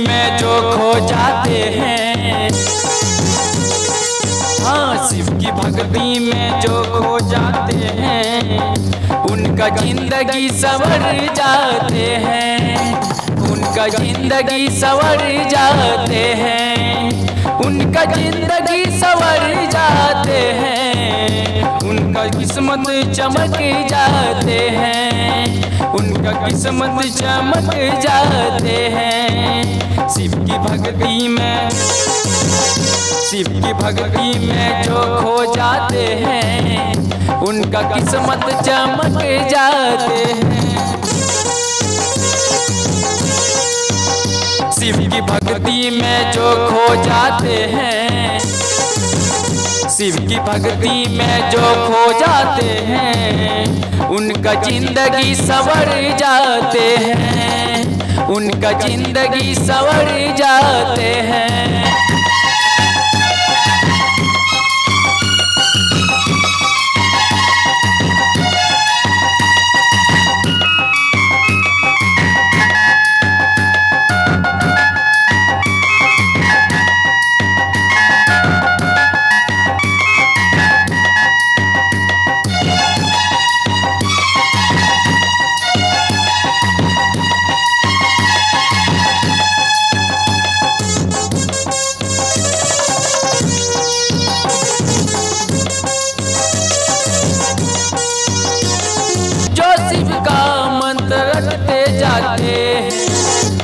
में जो खो जाते हैं, हाँ शिव की भक्ति में जो खो जाते हैं, उनका जिंदगी संवर जाते हैं, उनका जिंदगी संवर जाते हैं, उनका जिंदगी संवर जाते हैं, उनका किस्मत चमक जाते हैं, उनका किस्मत चमक जाते हैं। शिव की भक्ति में, शिव की भक्ति में जो खो जाते हैं, उनका किस्मत चमक जाते हैं। शिव की भक्ति में जो खो जाते हैं, शिव की भक्ति में जो खो जाते हैं, उनका जिंदगी संवर जाते हैं, उनका जिंदगी संवर जाते हैं।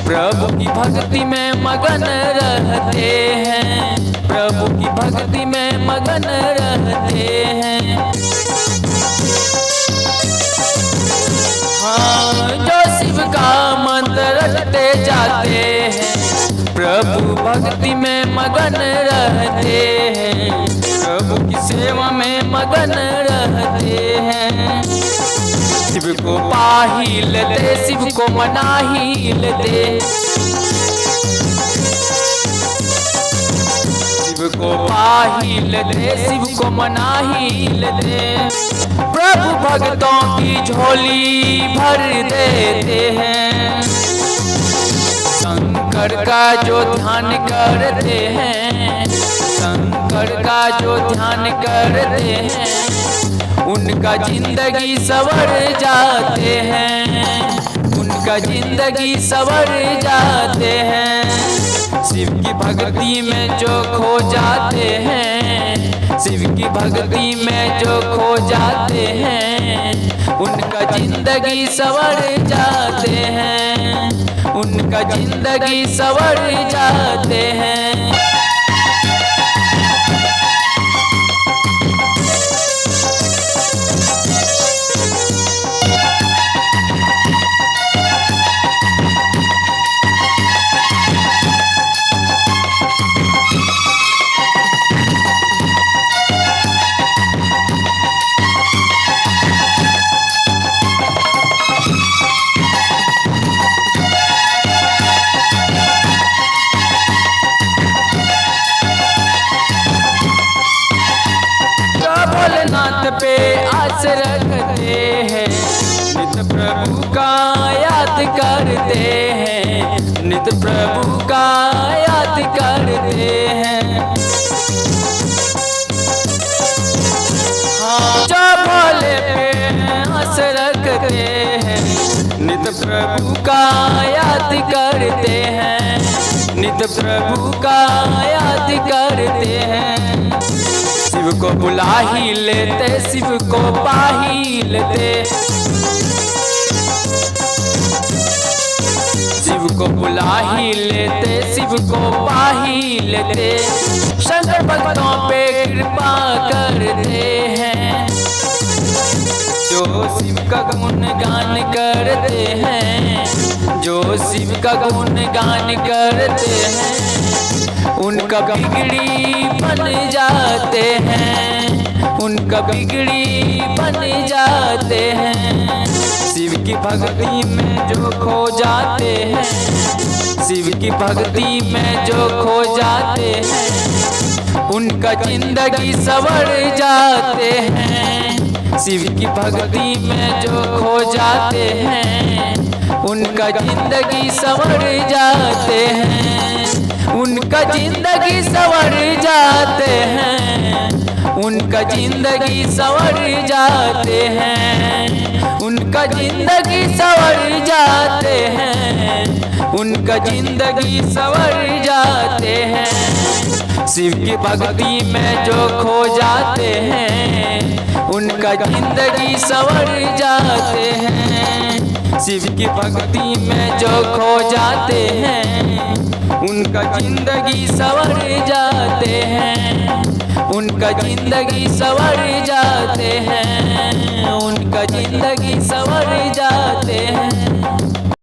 प्रभु की भक्ति में मगन रहते हैं, प्रभु की भक्ति में मगन रहते हैं। हाँ जो शिव का मंत्र रटते जाते हैं, प्रभु भक्ति में मगन रहते हैं, प्रभु की सेवा में मगन रहते हैं। शिव को पा ही लेते, शिव को मना ही लेते, शिव को पा ही लेते, शिव को मना ही लेते। प्रभु भक्तों की झोली भर देते हैं, शंकर का जो ध्यान करते हैं, शंकर का जो ध्यान करते हैं, उनका जिंदगी संवर जाते हैं, उनका जिंदगी संवर जाते हैं। शिव की भक्ति में जो खो जाते हैं, शिव की भक्ति में जो खो जाते हैं, उनका जिंदगी संवर जाते हैं, उनका जिंदगी संवर जाते हैं। पे आस रखते हैं, नित प्रभु का याद करते हैं, नित प्रभु का याद करते हैं। हाँ जो भोले पे आस रखते हैं, नित प्रभु का याद करते हैं, नित प्रभु का याद करते हैं। शिव को बुला ही लेते, शिव को पा ही लेते, शिव को बुला ही लेते, शिव को पा ही लेते। शंकर भक्तों पे कृपा करते हैं, जो शिव का गुणगान करते हैं, जो शिव का गुणगान करते हैं, उनका बिगड़ी बन जाते हैं, उनका बिगड़ी बन जाते हैं। शिव की भक्ति में जो खो जाते हैं, शिव की भक्ति में जो खो जाते हैं, उनका जिंदगी संवर जाते हैं। शिव की भक्ति में जो खो जाते हैं, उनका जिंदगी संवर जाते हैं, उनका जिंदगी संवर जाते हैं, उनका जिंदगी संवर जाते हैं, उनका जिंदगी संवर जाते हैं, उनका जिंदगी संवर जाते हैं। शिव की भक्ति में जो खो जाते हैं, उनका जिंदगी संवर जाते हैं। शिव की भक्ति में जो खो जाते हैं, उनका जिंदगी संवर जाते हैं, उनका जिंदगी संवर जाते हैं, उनका जिंदगी संवर जाते हैं।